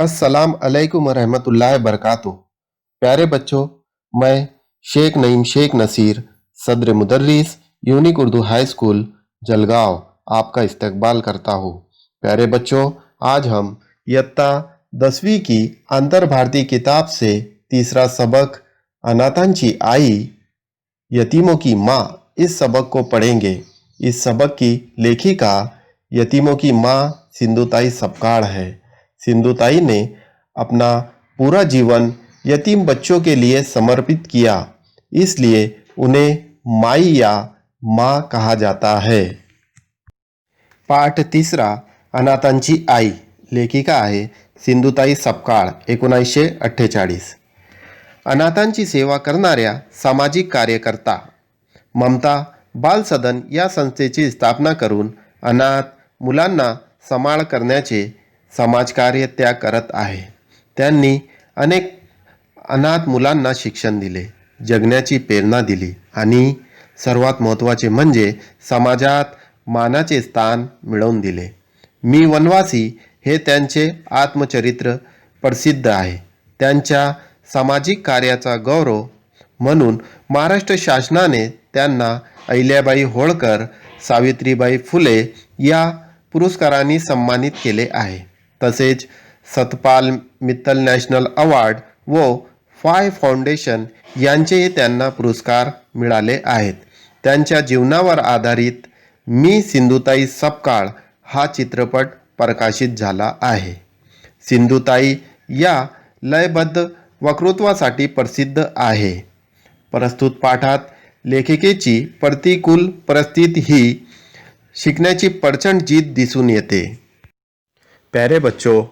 अस्सलाम अलैकुम रहमतुल्लाहि बरकातुहू। प्यारे बच्चों, मैं शेख नईम शेख नसीर सदर मुदर्रिस unique Urdu high school Jalgaon आपका इस्तकबाल करता हूँ। प्यारे बच्चों, आज हम इयत्ता 10वीं की अंतर भारतीय किताब से तीसरा सबक अनाथांची आई यतीमों की माँ इस सबक को पढ़ेंगे। इस सबक की लेखिका यतीमों की माँ सिंधुताई सपकाळ है। सिंधुताई ने अपना पूरा जीवन यतीम बच्चों के लिए समर्पित किया, इसलिए उन्हें माई या माँ कहा जाता है। पाठ तिसरा अनाथांची आई। लेखिका आहे सिंधुताई सपकाळ, 1948। अनाथांची सेवा करणाऱ्या सामाजिक कार्यकर्ता ममता बालसदन या संस्थेची स्थापना करून अनाथ मुलांना सांभाळ करण्याचे समाजकार्य त्या करत आहे। त्यांनी अनेक अनाथ मुलांना शिक्षण दिले, जगण्याची प्रेरणा दिली आणि सर्वात महत्त्वाचे म्हणजे समाजात मानाचे स्थान मिळवून दिले। मी वनवासी हे त्यांचे आत्मचरित्र प्रसिद्ध आहे। त्यांच्या सामाजिक कार्याचा गौरव म्हणून महाराष्ट्र शासनाने त्यांना अहिल्याबाई होळकर, सावित्रीबाई फुले या पुरस्कारांनी सन्मानित केले आहे। तसेच सतपाल मित्तल नॅशनल अवॉर्ड व फाय फाउंडेशन यांचेही त्यांना पुरस्कार मिळाले आहेत। त्यांच्या जीवनावर आधारित मी सिंधुताई सपकाळ हा चित्रपट प्रकाशित झाला आहे। सिंधुताई या लयबद्ध वक्तृत्वासाठी प्रसिद्ध आहे। प्रस्तुत पाठात लेखिकेची प्रतिकूल परिस्थिती ही शिकण्याची प्रचंड जिद्द दिसून येते। प्यारे बच्चों,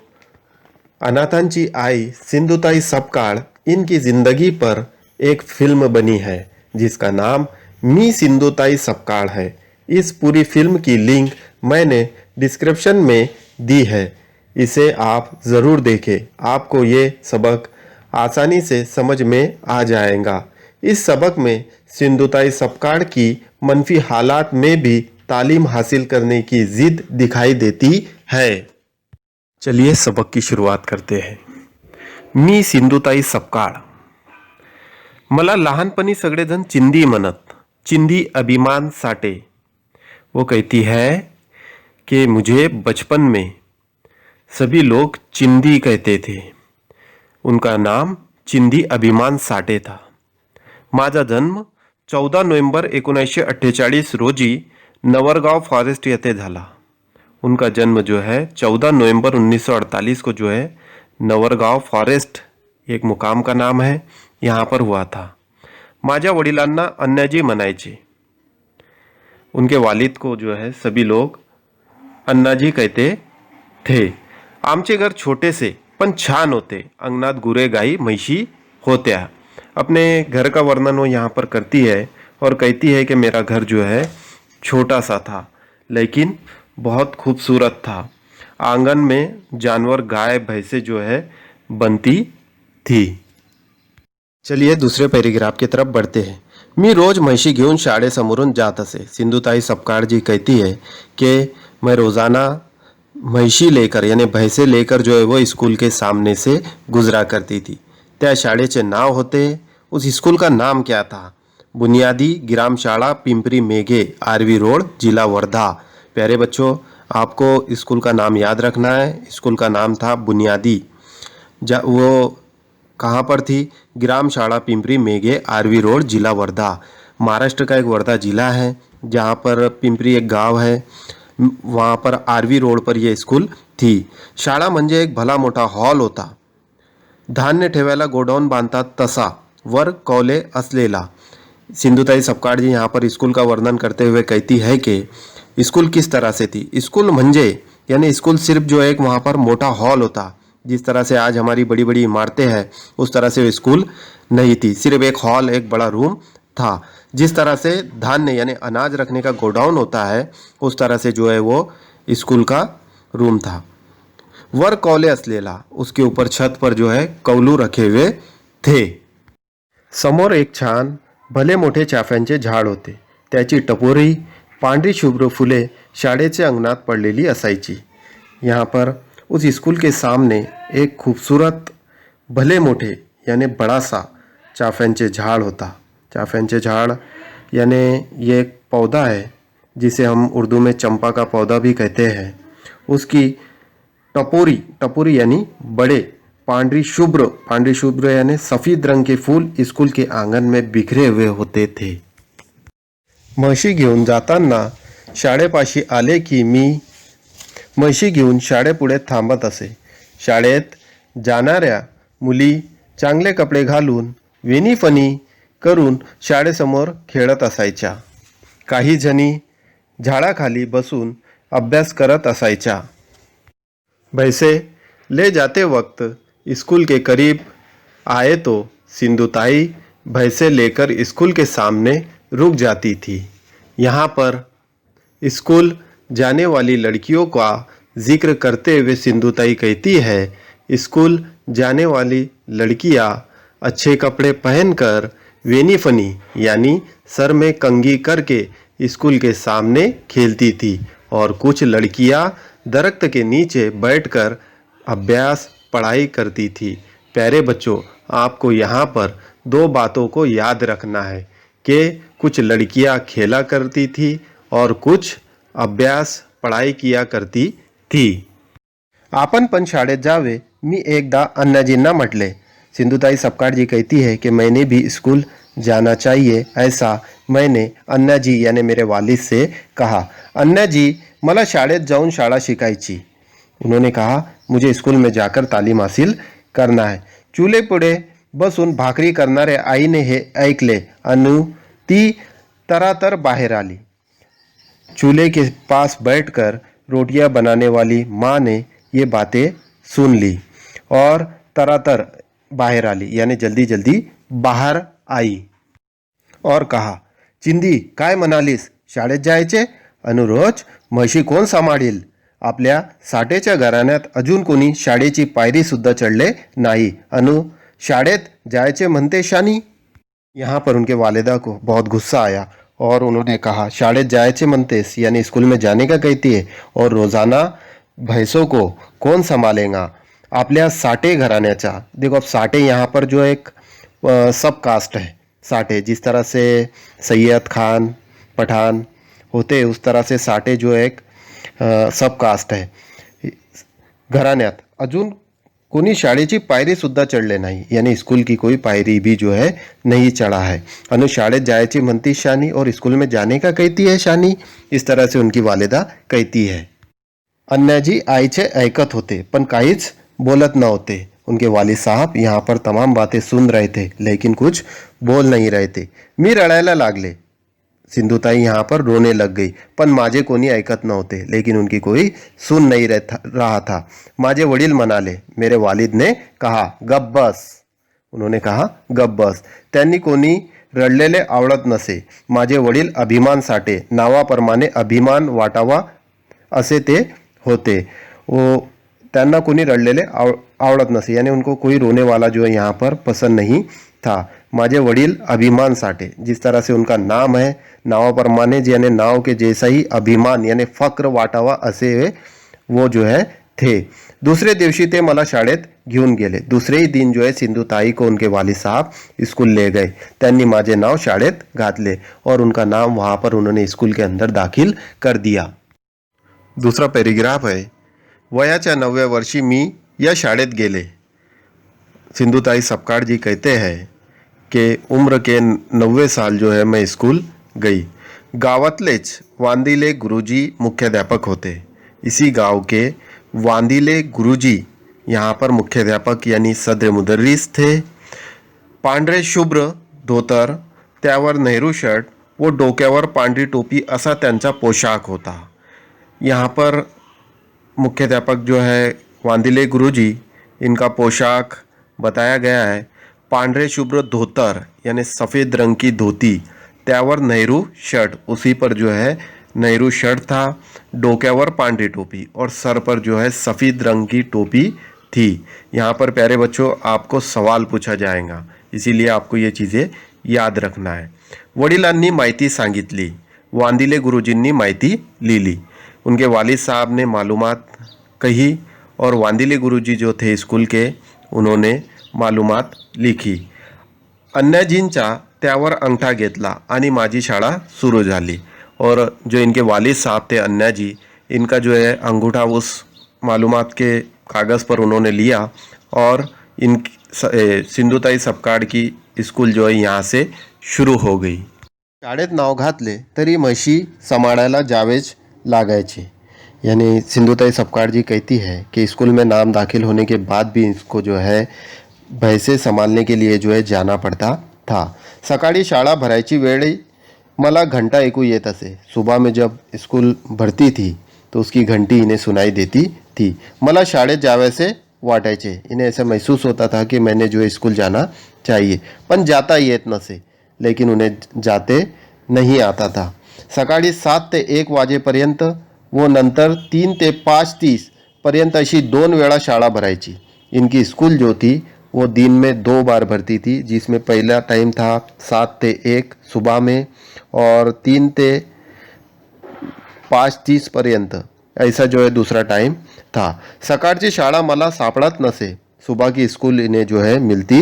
अनाथांची आई सिंधुताई सपकाळ इनकी ज़िंदगी पर एक फिल्म बनी है जिसका नाम मी सिंधुताई सपकाळ है। इस पूरी फिल्म की लिंक मैंने डिस्क्रिप्शन में दी है, इसे आप ज़रूर देखें। आपको ये सबक आसानी से समझ में आ जाएगा। इस सबक में सिंधुताई सपकाळ की मनफी हालात में भी तालीम हासिल करने की जिद दिखाई देती है। चलिए सबक की शुरुआत करते हैं। मी सिंधुताई सपकाळ। मला लहानपणी सगळेजण चिंदी म्हणत, चिंदी अभिमान साटे। वो कहती है कि मुझे बचपन में सभी लोग चिंदी कहते थे। उनका नाम चिंदी अभिमान साठे था। माझा जन्म 14 नोव्हेंबर 1948 रोजी नवरगाव फॉरेस्ट येथे झाला। उनका जन्म जो है 14 नवंबर 1948 को जो है नवरगाव फॉरेस्ट एक मुकाम का नाम है, यहाँ पर हुआ था। माझ्या वडिलांना अन्नाजी म्हणायचे। उनके वालिद को जो है सभी लोग अन्नाजी कहते थे। आमचे घर छोटे से पण छान होते। अंगणात गुरे गाई म्हैशी होत्या। अपने घर का वर्णन वो यहाँ पर करती है और कहती है कि मेरा घर जो है छोटा सा था लेकिन बहुत खूबसूरत था। आंगन में जानवर गाय भैंसे जो है बनती थी। चलिए दूसरे पैराग्राफ की तरफ बढ़ते हैं। मी रोज म्हैशी घेऊन शाळेसमोरून जात असे। सिंधुताई सपकाळ जी कहती है कि मैं रोज़ाना म्हैशी लेकर यानी भैंसे लेकर जो है वो स्कूल के सामने से गुजरा करती थी। त्या शाळेचे नाव होते, उस स्कूल का नाम क्या था? बुनियादी ग्रामशाला पिंपरी मेघे, आरवी रोड, जिला वर्धा। प्यारे बच्चों, आपको स्कूल का नाम याद रखना है। स्कूल का नाम था बुनियादी। वो कहाँ पर थी? ग्रामशाला पिंपरी मेघे, आरवी रोड, जिला वर्धा। महाराष्ट्र का एक वर्धा जिला है जहाँ पर पिंपरी एक गांव है, वहाँ पर आरवी रोड पर यह स्कूल थी। शाळा म्हणजे एक भला मोठा हॉल होता। धान्य ठेवायला गोडाऊन बांधतात तसा, वर कौले असलेला। सिंधुताई सपकाळ जी यहाँ पर स्कूल का वर्णन करते हुए कहती है कि स्कूल किस तरह से थी। स्कूल म्हणजे यानी स्कूल सिर्फ जो एक वहाँ पर मोटा हॉल होता, जिस तरह से आज हमारी बड़ी बड़ी इमारतें हैं उस तरह से स्कूल नहीं थी। सिर्फ एक हॉल, एक बड़ा रूम था। जिस तरह से धान्य यानी अनाज रखने का गोडाउन होता है उस तरह से जो है वो स्कूल का रूम था। वर कौले असलेला, उसके ऊपर छत पर जो है कौलू रखे हुए थे। समोर एक छान भले मोठे चाफ्यांचे झाड होते। त्याची टपोरी पांढरी शुभ्र फुले शाळेच्या अंगणात पडलेली असायची। यहाँ पर उस स्कूल के सामने एक खूबसूरत भले मोठे यानी बड़ा सा चाफ्यांचे झाड़ होता। चाफ्यांचे झाड़ यानी ये एक पौधा है जिसे हम उर्दू में चंपा का पौधा भी कहते हैं। उसकी टपोरी टपोरी यानी बड़े पांढरी शुभ्र यानी सफेद रंग के फूल स्कूल के आंगण में बिखरे हुए होते थे। म्हशी घेऊन जाताना शाळेपाशी आले की मी म्हशी घेऊन शाळेपुढे थांबत असे। शाळेत जाणाऱ्या मुली चांगले कपडे घालून वेणीफणी करून शाळेसमोर खेळत असायच्या। काही जणी झाडाखाली बसून अभ्यास करत असायच्या। भैंसे ले जाते वक्त स्कूल के करीब आए तो सिंधुताई भैंसे लेकर स्कूल के सामने रुक जाती थी। यहाँ पर स्कूल जाने वाली लड़कियों का जिक्र करते हुए सिंधुताई कहती है, स्कूल जाने वाली लड़कियाँ अच्छे कपड़े पहनकर वेनीफनी यानी सर में कंघी करके स्कूल के सामने खेलती थी और कुछ लड़कियाँ दरख्त के नीचे बैठकर अभ्यास पढ़ाई करती थी। प्यारे बच्चों, आपको यहाँ पर दो बातों को याद रखना है कि कुछ लड़कियाँ खेला करती थी और कुछ अभ्यास पढ़ाई किया करती थी। आपण पण शाळेत जावे, मी एकदा अन्नाजींना म्हटले। सिंधुताई सपकाळ जी कहती है कि मैंने भी स्कूल जाना चाहिए, ऐसा मैंने अन्ना जी यानी मेरे वालिद से कहा। अन्ना जी, मला शाळेत जाऊन शाळा शिकायची। उन्होंने कहा, मुझे स्कूल में जाकर तालीम हासिल करना है। चूल्हे पुढे बसून भाकरी करणारे आईने हे ऐकले अनु ती तरातर बाहेर आली। चूल्हे के पास बैठकर रोटियां बनाने वाली माँ ने ये बातें सुन ली और तरातर बाहर आली यानी जल्दी जल्दी बाहर आई और कहा, चिंदी काय म्हणालीस, शाळेत जायचे? अनुरोज, म्हशी कोण सांभाळील? आपल्या साठेच्या घराण्यात अजून कोणी शाळेची पायरी सुद्धा चढले नाही। अनु, शाळेत जायचे म्हणते शानी? यहाँ पर उनके वालिदा को बहुत गुस्सा आया और उन्होंने कहा, शाळेत जायचे म्हणतेस यानी स्कूल में जाने का कहती है, और रोज़ाना भैंसों को कौन संभालेगा? आपल्या साठे घराण्याचा, देखो अब साठे यहाँ पर जो एक सब कास्ट है। साठे जिस तरह से सैयद खान पठान होते उस तरह से साठे जो एक सब कास्ट है। घराण्यात अजून कोणी शाळेची पायरी सुद्धा चढले नाही यानी स्कूल की कोई पायरी भी जो है नहीं चढ़ा है। अनु शाळेत जायची म्हणती शानी और स्कूल में जाने का कहती है शानी, इस तरह से उनकी वालिदा कहती है। अन्नाजी आईचे ऐकत होते पण काहीच बोलत नव्हते। उनके वालिद साहब यहाँ पर तमाम बातें सुन रहे थे लेकिन कुछ बोल नहीं रहे थे। मी रडायला लागले। सिंधुताई यहाँ पर रोने लग गई, पण माझे कोणी ऐकत नव्हते लेकिन उनकी कोई सुन नहीं रहा था। माझे वडील म्हणाले, मेरे वालिद ने कहा गप बस। उन्होंने कहा गप बस। त्यांनी कोणी रडलेले आवडत नसे। माझे वडील अभिमान साठे, नावाप्रमाणे अभिमान वाटावा असे ते होते। वो त्यांना कोणी रडलेले आवडत नसे यानी उनको कोई रोने वाला जो है यहाँ पर पसंद नहीं था। माझे वडील अभिमान साठे, जिस तरह से उनका नाम है, नावाप्रमाणे यानी नाव के जैसा ही अभिमान यानी फक्र वाटावा असे वो जो है थे। दूसरे दिवशी ते मला शाळेत घेऊन गेले। दूसरे ही दिन जो है सिंधुताई को उनके वालिद साहब स्कूल ले गए। त्यांनी माझे नाव शाळेत घातले और उनका नाम वहाँ पर उन्होंने स्कूल के अंदर दाखिल कर दिया। दूसरा पैराग्राफ है, वयाच्या 9व्या वर्षी मी या शाळेत गेले। सिंधुताई सपकाळ जी कहते हैं कि उम्र के 9वें साल जो है मैं स्कूल गई। गावातलेच वांदिले गुरुजी मुख्याध्यापक होते। इसी गांव के वांदिले गुरुजी यहाँ पर मुख्याध्यापक यानी सदर मुदर्रिस थे। पांढरे शुभ्र धोतर, त्यावर नेहरू शर्ट व डोक्यावर पांढरी टोपी असा त्यांचा पोशाख होता। यहाँ पर मुख्याध्यापक जो है वांदिले गुरुजी, इनका पोशाक बताया गया है। पांढरे शुभ्र धोतर यानी सफ़ेद रंग की धोती, त्यावर नेहरू शर्ट, उसी पर जो है नेहरू शर्ट था। डोक्यावर पांढरी टोपी और सर पर जो है सफ़ेद रंग की टोपी थी। यहाँ पर प्यारे बच्चों आपको सवाल पूछा जाएगा, इसीलिए आपको ये चीज़ें याद रखना है। वडिलांनी माहिती सांगितली, वांदिले गुरुजींनी माहिती लिहिली। उनके वालिद साहब ने मालूमात कही और वांदिले गुरुजी जो थे स्कूल के, उन्होंने मालूमात लिखी. अन्याजींचा त्यावर अंगठा घेतला आणि माझी शाळा सुरू झाली. और जो इनके वालिद साहब थे अन्या जी, इनका जो है अंगूठा उस मालूमात के कागज़ पर उन्होंने लिया और इन सिंधुताई सपकाळ की स्कूल जो है यहाँ से शुरू हो गई. शाळेत नाव घातले तरी म्हशी सांभाळायला जावेच लागायचे. यानी सिंधुताई सपकाळ जी कहती है कि स्कूल में नाम दाखिल होने के बाद भी इसको जो है भैंसे संभालने के लिए जो है जाना पड़ता था. सकाळी शाळा भरायची वेळ मला घंटा ऐकू येत असे. सुबह में जब स्कूल भरती थी तो उसकी घंटी इन्हें सुनाई देती थी. मला शाळेत जावैसे वाटायचे. इन्हें ऐसा महसूस होता था कि मैंने जो है स्कूल जाना चाहिए, पण जाता येत नसे, लेकिन उन्हें जाते नहीं आता था. सकाळी 7 ते 1 वाजेपर्यंत व नंतर 3 ते 5:30 पर्यंत अशी 2 वेळा शाळा भरायची. इनकी स्कूल जो थी वो दिन में 2 बार भरती थी, जिसमें पहला टाइम था 7 ते 1 सुबह में और 3 ते 5:30 पर्यंत, ऐसा जो है दूसरा टाइम था. सकाळची शाळा मला सापडत नसे. सुबह की स्कूल इन्हें जो है मिलती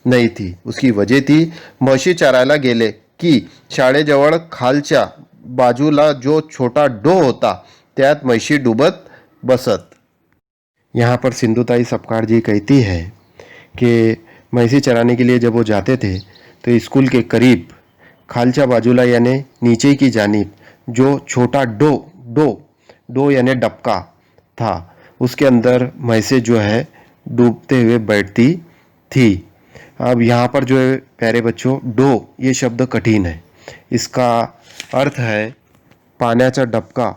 नहीं थी. उसकी वजह थी म्हशी चरायला गेले की शाळेजवळ खालच्या बाजूला जो छोटा डो होता त्यात म्हशी डूबत बसत. यहाँ पर सिंधुताई सपकाळ जी कहती है कि भैंसी चराने के लिए जब वो जाते थे तो स्कूल के करीब खालच्या बाजूला यानी नीचे की जानिब जो छोटा डो यानी डबका था, उसके अंदर भैंसे जो है डूबते हुए बैठती थी. अब यहाँ पर जो है प्यारे बच्चों, डो ये शब्द कठिन है. इसका अर्थ है पाण्याचा डबका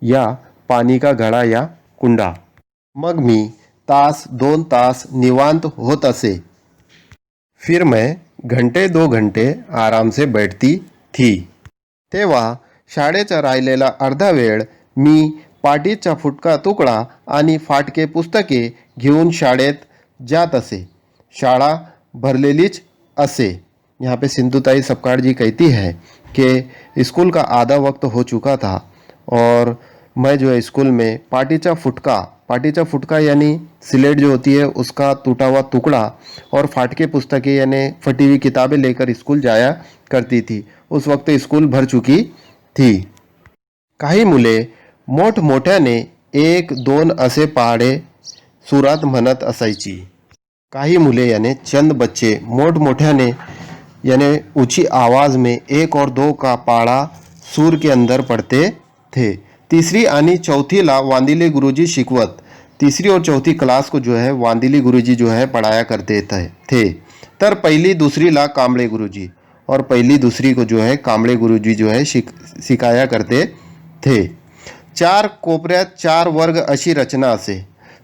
या पानी का घड़ा या कुंडा. मग मी तास 2 तास निवांत होत असे. फिर मैं घंटे 2 घंटे आराम से बैठती थी. तेव्हा शाळेचा राहिलेला अर्धा वेळ मी पाटीचा फुटका तुकडा आणि फाटके पुस्तके घेऊन शाळेत जात असे. शाळा भरलेलीच असे. यहाँ पे सिंधुताई सपकाळ जी कहती है कि स्कूल का आधा वक्त हो चुका था और मैं जो है स्कूल में पाटीचा फुटका यानी स्लेट जो होती है उसका टूटा हुआ टुकड़ा और फाटके पुस्तकें यानी फटी हुई किताबें लेकर स्कूल जाया करती थी. उस वक्त स्कूल भर चुकी थी. काही मुले मोठमोठ्याने 1-2 असे पहाडे सुरात म्हणत असायची. काही मुले यानी चंद बच्चे मोठमोठ्याने यानी ऊंची आवाज़ में 1 और 2 का पहाड़ा सूर के अंदर पढ़ते थे. तीसरी आणि चौथीला वांदिले गुरुजी शिकवत. तीसरी और चौथी क्लास को जो है वांदिली गुरुजी जो है पढ़ाया करते थे. तर पहिली दूसरीला कांबळे गुरुजी और पहिली दूसरी को जो है कांबळे गुरुजी जो है सिखाया करते थे. 4 कोपऱ्यात 4 वर्ग अशी रचना असे.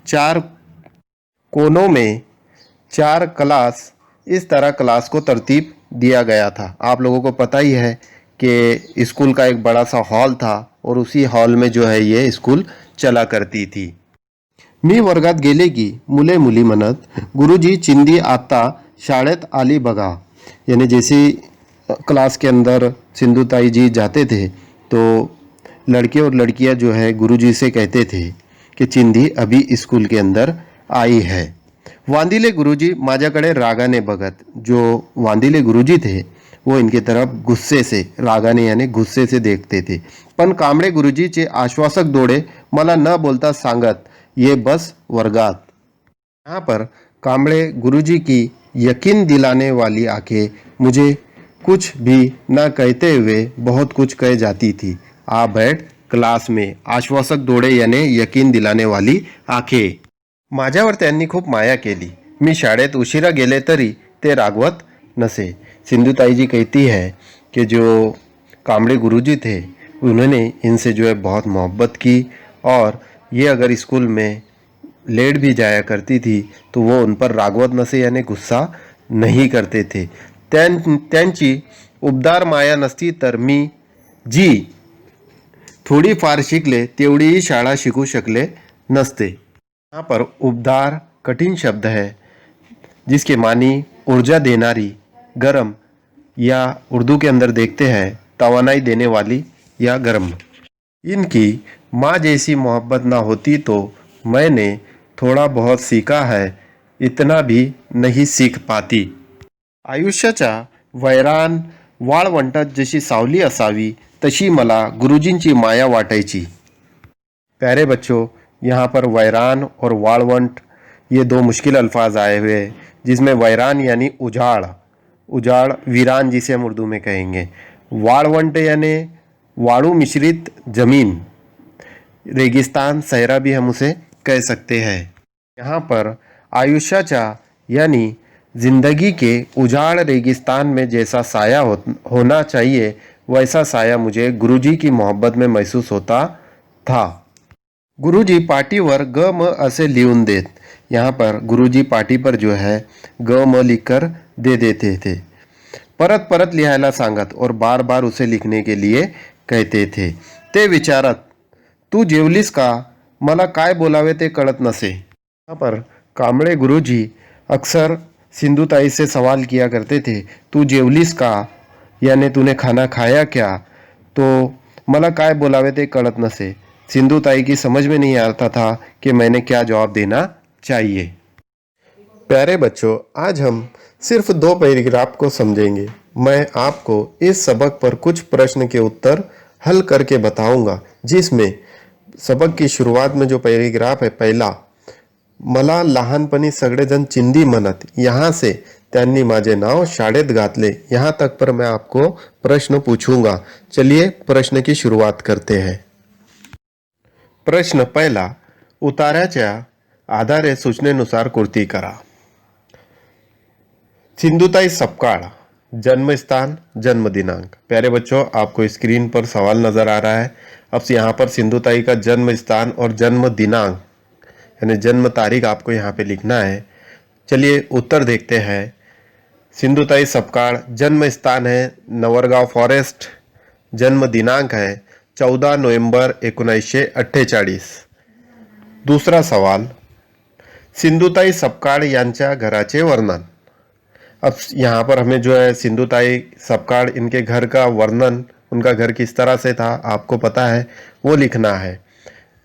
4 कोनों में 4 क्लास, इस तरह क्लास को तरतीब दिया गया था. आप लोगों को पता ही है कि स्कूल का एक बड़ा सा हॉल था और उसी हॉल में जो है ये स्कूल चला करती थी. मी वर्गात गेले की मुले मुली म्हणत, गुरुजी चिंदी आता शाळेत आली बघा. यानी जैसे क्लास के अंदर सिंधुताई जी जाते थे तो लड़के और लड़कियां जो है गुरुजी से कहते थे कि चिंदी अभी स्कूल के अंदर आई है. वांदिले गुरुजी माझ्याकडे रागाने बघत. जो वांदिले गुरुजी थे वो इनकी तरफ गुस्से से, रागाने यानी गुस्से से देखते थे. पण कांबळे गुरुजीचे आश्वासक डोळे मला न बोलता सांगत, ये बस वर्गात. यहाँ पर कांबळे गुरुजी की यकीन दिलाने वाली आंखें मुझे कुछ भी न कहते हुए बहुत कुछ कह जाती थी. आ बैठ क्लास में. आश्वासक डोळे याने यकीन दिलाने वाली आंखें. माझ्यावर त्यांनी खूप माया केली. मी शाळेत उशिरा गेले तरी ते रागवत नसे. सिंधुताई जी कहती है कि जो कांबळे गुरुजी थे उन्होंने इनसे जो है बहुत मोहब्बत की और ये अगर स्कूल में लेट भी जाया करती थी तो वो उन पर रागवत नसे यानी गुस्सा नहीं करते थे. त्यांची उबदार माया नसती तर मी जी थोडीफार शिकले तेवढीही शाळा शिकू शकले नसते. यहाँ पर उबदार कठिन शब्द है जिसके मानी ऊर्जा देनारी, गरम, या उर्दू के अंदर देखते हैं तवानाई देने वाली या गर्म. इनकी माँ जैसी मोहब्बत ना होती तो मैंने थोड़ा बहुत सीखा है, इतना भी नहीं सीख पाती. आयुष्याच्या वैरान वाळवंटात जशी सावली असावी तशी मला गुरुजींची माया वाटायची. प्यारे बच्चों, यहाँ पर वैरान और वाळवंट ये दो मुश्किल अल्फाज आए हुए हैं, जिसमें वैरान यानी उजाड़, उजाड़ वीरान जिसे हम उर्दू में कहेंगे. वाळवंट यानी वाळू मिश्रित जमीन, रेगिस्तान सहरा भी हम उसे कह सकते हैं. यहाँ पर आयुष्याचा यानी जिंदगी के उजाड़ रेगिस्तान में जैसा साया होना चाहिए वैसा साया मुझे गुरुजी की मोहब्बत में महसूस होता था. गुरुजी पाटीवर ग म असे लिहून देत. यहाँ पर गुरुजी पाटी पर जो है ग म लिखकर दे देते थे. परत परत लिहायला सांगत और बार बार उसे लिखने के लिए कहते थे. ते विचारत, तू जेवलीस का? मला काय बोलावे ते कळत नसे. यहाँ पर कांबळे गुरुजी अक्सर सिंधुताई से सवाल किया करते थे, तू जेवलीस का, यानी तूने खाना खाया क्या? तो मला काय बोलावे ते कळत नसे. सिंधुताई की समझ में नहीं आता था कि मैंने क्या जवाब देना चाहिए. प्यारे बच्चों, आज हम सिर्फ 2 पैराग्राफ को समझेंगे. मैं आपको इस सबक पर कुछ प्रश्न के उत्तर हल करके बताऊंगा, जिसमें सबक की शुरुआत में जो पैराग्राफ है पहला, मला लहानपणी सगळेजण चिंदी म्हणत, यहाँ से त्यांनी माझे नाव शाळेत घातले, यहाँ तक पर मैं आपको प्रश्न पूछूंगा. चलिए प्रश्न की शुरुआत करते हैं. प्रश्न पहिला, उतार्याच्या आधारे सूचनेनुसार कृती करा. सिंधुताई सपकाळ, जन्म स्थान, जन्म दिनांक. प्यारे बच्चों, आपको स्क्रीन पर सवाल नजर आ रहा है. अब यहाँ पर सिंधुताई का जन्म स्थान और जन्म दिनांक यानी जन्म तारीख आपको यहाँ पे लिखना है. चलिए उत्तर देखते हैं. सिंधुताई सपकाळ, जन्म स्थान है नवरगाव फॉरेस्ट, जन्म दिनांक है 14 नोव्हेंबर 1948. दूसरा सवाल, सिंधुताई सपकाळ यांच्या घराचे वर्णन. अब यहाँ पर हमें जो है सिंधुताई सपकाळ इनके घर का वर्णन, उनका घर किस तरह से था आपको पता है, वो लिखना है.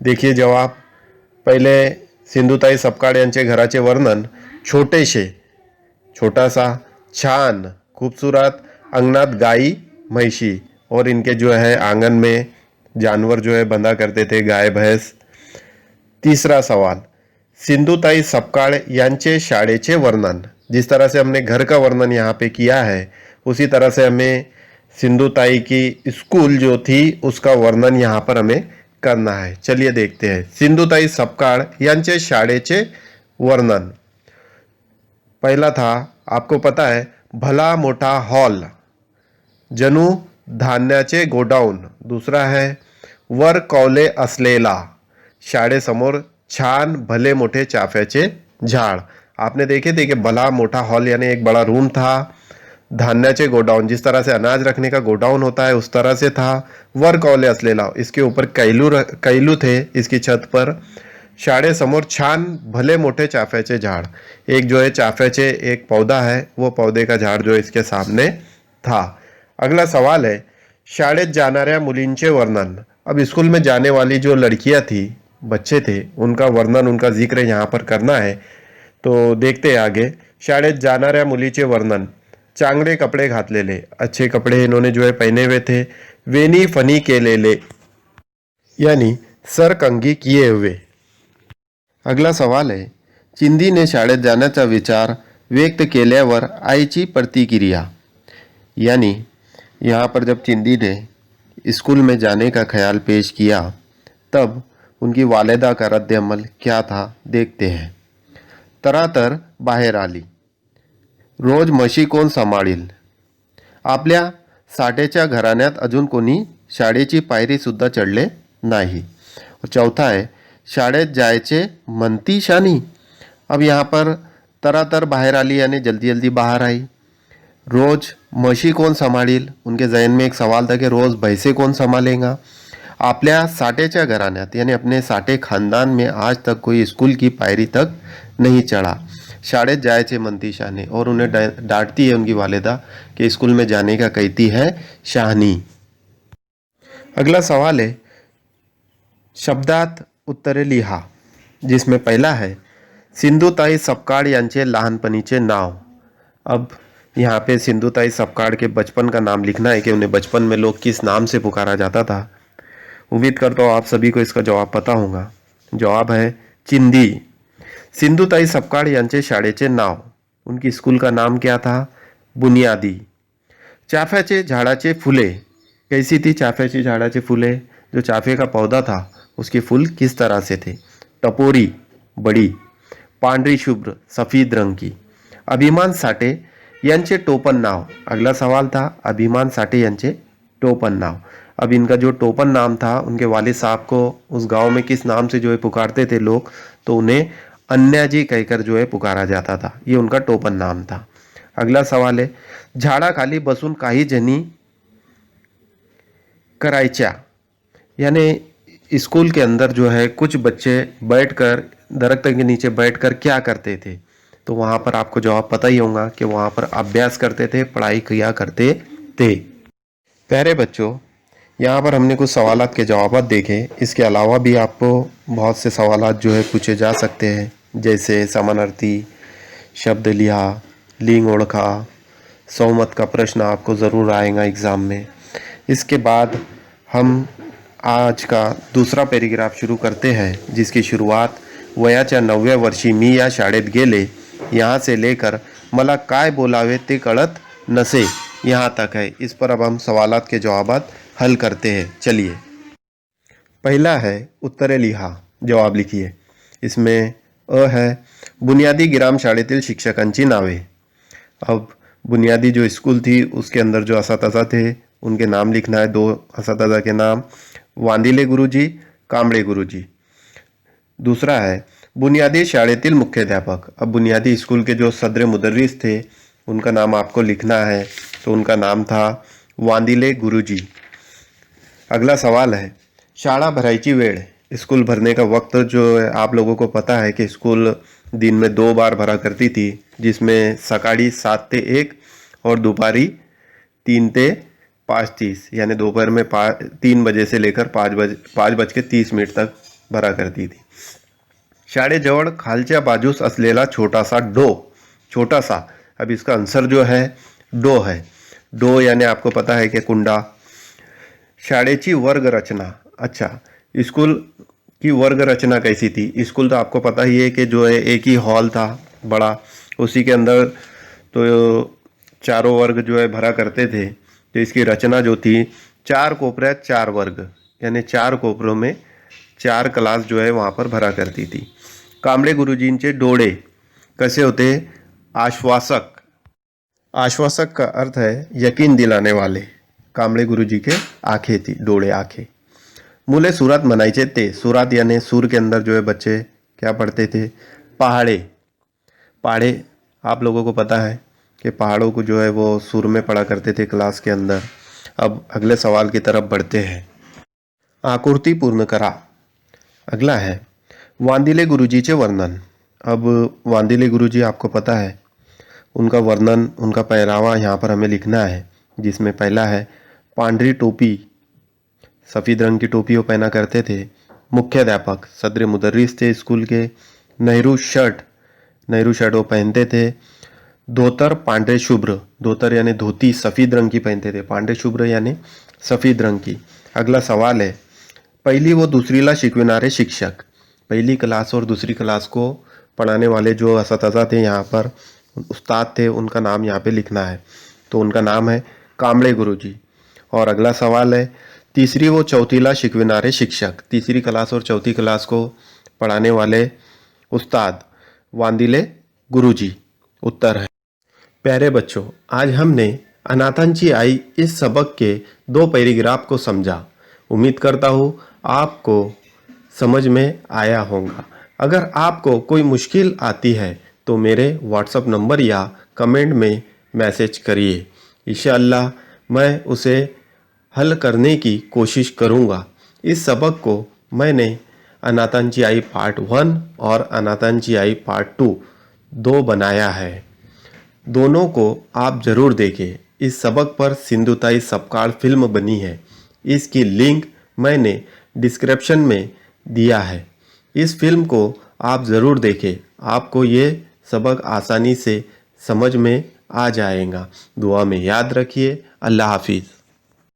देखिए जवाब. पहले सिंधुताई सपकाळ यांचे घराचे वर्णन, छोटेसे, छोटा सा, छान, खूबसूरत, अंगनात गाई म्हैशी और इनके जो है आंगन में जानवर जो है बंधा करते थे, गाय भैंस. तीसरा सवाल, सिंधुताई सपकाळ यांचे शाळेचे वर्णन. जिस तरह से हमने घर का वर्णन यहाँ पे किया है उसी तरह से हमें सिंधुताई की स्कूल जो थी उसका वर्णन यहाँ पर हमें करना है. चलिए देखते हैं. सिंधुताई सपकाळ यांचे शाळेचे वर्णन. पहला था, आपको पता है, भला मोठा हॉल, जणू धान्याचे गोडाऊन. दूसरा है, वर कौले असलेला, शाळेसमोर छान भले मोठे चाफ्याचे झाड. आपने देखे थे कि भला मोठा हॉल यानी एक बड़ा रूम था. धान्याचे गोडाउन, जिस तरह से अनाज रखने का गोडाउन होता है उस तरह से था. वर कौले असलेला, इसके ऊपर कैलू थे इसकी छत पर. शाळेसमोर छान भले मोठे चाफ्याचे झाड, एक जो है चाफ्याचे एक पौधा है, वो पौधे का झाड़ जो इसके सामने था. अगला सवाल है, शाळेत जाणाऱ्या मुलींचे वर्णन. अब स्कूल में जाने वाली जो लड़कियां थी, बच्चे थे, उनका वर्णन, उनका जिक्र यहाँ पर करना है. तो देखते हैं आगे. शाळेत जाणाऱ्या मुलीचे वर्णन, चांगले कपडे घातलेले, अच्छे कपड़े इन्होंने जो है पहने हुए थे. वेणी फनी केलेले यानी सरकंगी किए हुए. अगला सवाल है, चिंदीने शाळेत जाण्याचा विचार व्यक्त केल्यावर आईची प्रतिक्रिया. यानी यहाँ पर जब चिंदी ने स्कूल में जाने का ख्याल पेश किया तब उनकी वालिदा का रद्द-ए-अमल क्या था देखते हैं. तरातर बाहेर आली. रोज म्हशी कोण सांभाळील. आपल्या साठेच्या घराण्यात अजून कोणी शाळेची पायरी सुद्धा चढले नाही. और चौथा है, शाळेत जायचे म्हणती शानी. अब यहाँ पर तरातर बाहर आली यानी जल्दी जल्दी बाहर आई. रोज म्हशी कौन संभाळील, उनके जहन में एक सवाल था कि रोज भैंसे कौन संभालेगा. आपल्या साठेच्या घराण्यात यानी अपने साठे खानदान में आज तक कोई स्कूल की पायरी तक नहीं चढ़ा. शाळेत जायचे म्हणती शानी, और उन्हें डांटती है उनकी वालिदा कि स्कूल में जाने का कहती है शाहनी. अगला सवाल है, शब्दात उत्तरे लिहा, जिसमें पहला है, सिंधुताई सपकाळ यांचे लहानपणीचे नाव। अब यहाँ पे सिंधुताई सपकाळ के बचपन का नाम लिखना है कि उन्हें बचपन में लोग किस नाम से पुकारा जाता था। उम्मीद करता हूँ आप सभी को इसका जवाब पता होगा। जवाब है चिंदी। सिंधुताई सपकाळ यांचे शाळेचे नाव, उनकी स्कूल का नाम क्या था? बुनियादी। चाफ्याचे झाडाचे फुले कैसी थी? चाफ्याची झाडाचे फुले, जो चाफे का पौधा था उसके फूल किस तरह से थे? टपोरी, बड़ी। पांढरी शुभ्र, सफेद रंग की। अभिमान साठे यांचे टोपन नाव। अगला सवाल था अभिमान साठे यांचे टोपन नाव। अब इनका जो टोपन नाम था, उनके वालिद साहब को उस गांव में किस नाम से जो है पुकारते थे लोग, तो उन्हें अन्या जी कहकर जो है पुकारा जाता था। ये उनका टोपन नाम था। अगला सवाल है झाडाखाली बसून काही जणी करायच्या, यानी स्कूल के अंदर जो है कुछ बच्चे बैठकर दरख्त के नीचे बैठकर क्या करते थे? तो वहाँ पर आपको जवाब पता ही होगा कि वहाँ पर अभ्यास करते थे, पढ़ाई किया करते थे। प्यारे बच्चों, यहाँ पर हमने कुछ सवालात के जवाब देखे। इसके अलावा भी आपको बहुत से सवालात जो है पूछे जा सकते हैं, जैसे समानार्थी शब्द लिहा, लिंग ओळखा, सौमत का प्रश्न आपको ज़रूर आएगा एग्ज़ाम में। इसके बाद हम आज का दूसरा पैराग्राफ शुरू करते हैं, जिसकी शुरुआत वयाच्या 9व्या वर्षी मी या शाळेत गेले, यहाँ से लेकर मला काय बोलावे ते कळत नसे, यहाँ तक है। इस पर अब हम सवालात के जवाबात हल करते हैं। चलिए, पहला है उत्तरे लिहा, जवाब लिखिए। इसमें अ है बुनियादी ग्राम शाळेतील शिक्षकांची नावे। अब बुनियादी जो स्कूल थी उसके अंदर जो असातज़ा थे उनके नाम लिखना है। 2 असातज़ा के नाम, वांदिले गुरुजी, कांबळे गुरुजी। दूसरा है बुनियादी शाळेतील मुख्याध्यापक। अब बुनियादी स्कूल के जो सदर मुदर्रिस थे उनका नाम आपको लिखना है, तो उनका नाम था वांदिले गुरुजी। अगला सवाल है शाळा भरायची वेळ। स्कूल भरने का वक्त जो है आप लोगों को पता है कि स्कूल दिन में 2 बार भरा करती थी, जिसमें सकाळी 7 ते 1 और दोपहरी 3 ते 5:30, यानी दोपहर में 3 बजे से लेकर 5:30 तक भरा करती थी। शाळेजवळ खालच्या बाजूस असलेला छोटासा डो, छोटासा, अब इसका आंसर जो है डो है। डो यानी आपको पता है कि कुंडा। शाळेची वर्ग रचना, अच्छा, स्कूल की वर्ग रचना कैसी थी? स्कूल तो आपको पता ही है कि जो है एक ही हॉल था बड़ा, उसी के अंदर तो चारों वर्ग जो है भरा करते थे। तो इसकी रचना जो थी 4 कोपऱ्यात 4 वर्ग, यानी 4 कोपरों में 4 क्लास जो है वहाँ पर भरा करती थी। कांबळे गुरुजींचे डोळे कैसे होते? आश्वासक। आश्वासक का अर्थ है यकीन दिलाने वाले। कांबळे गुरुजी के आंखें थी, डोळे, आंखें। मुले सुरात मनाइचे थे। सुरात यानी सुर के अंदर जो है बच्चे क्या पढ़ते थे? पहाड़े। पहाड़े आप लोगों को पता है कि पहाड़ों को जो है वो सुर में पढ़ा करते थे क्लास के अंदर। अब अगले सवाल की तरफ बढ़ते हैं। आकृति पूर्ण करा। अगला है वांदिले गुरुजीचे वर्णन। अब वांदिले गुरुजी आपको पता है, उनका वर्णन, उनका पहनावा यहाँ पर हमें लिखना है, जिसमें पहला है पांढरी टोपी, सफ़ेद रंग की टोपी वो पहना करते थे। मुख्याध्यापक सदर मुदर्रिस थे स्कूल के। नेहरू शर्ट वो पहनते थे। धोतर पांढरे शुभ्र, धोतर यानी धोती सफ़ेद रंग की पहनते थे, पांढरे शुभ्र यानी सफ़ेद रंग की। अगला सवाल है पहिली व दूसरीला शिकविणारे शिक्षक। पहली क्लास और दूसरी क्लास को पढ़ाने वाले जो असातिज़ा थे, यहाँ पर उस्ताद थे, उनका नाम यहाँ पे लिखना है। तो उनका नाम है कांबळे गुरुजी। और अगला सवाल है तीसरी व चौथीला शिकविणारे शिक्षक। तीसरी क्लास और चौथी क्लास को पढ़ाने वाले उस्ताद वांदिले गुरुजी। उत्तर है। प्यारे बच्चों, आज हमने अनाथांची आई इस सबक के 2 पैराग्राफ को समझा। उम्मीद करता हूँ आपको समझ में आया होगा। अगर आपको कोई मुश्किल आती है तो मेरे व्हाट्सएप नंबर या कमेंट में मैसेज करिए। इंशाअल्लाह मैं उसे हल करने की कोशिश करूँगा। इस सबक को मैंने अनाथांची आई पार्ट 1 और अनाथांची आई पार्ट 2 दो बनाया है। दोनों को आप ज़रूर देखें। इस सबक पर सिंधुताई सपकाळ फिल्म बनी है, इसकी लिंक मैंने डिस्क्रिप्शन में दिया है। इस फिल्म को आप ज़रूर देखें आपको ये सबक आसानी से समझ में आ जाएगा। दुआ में याद रखिए। अल्लाह हाफिज़।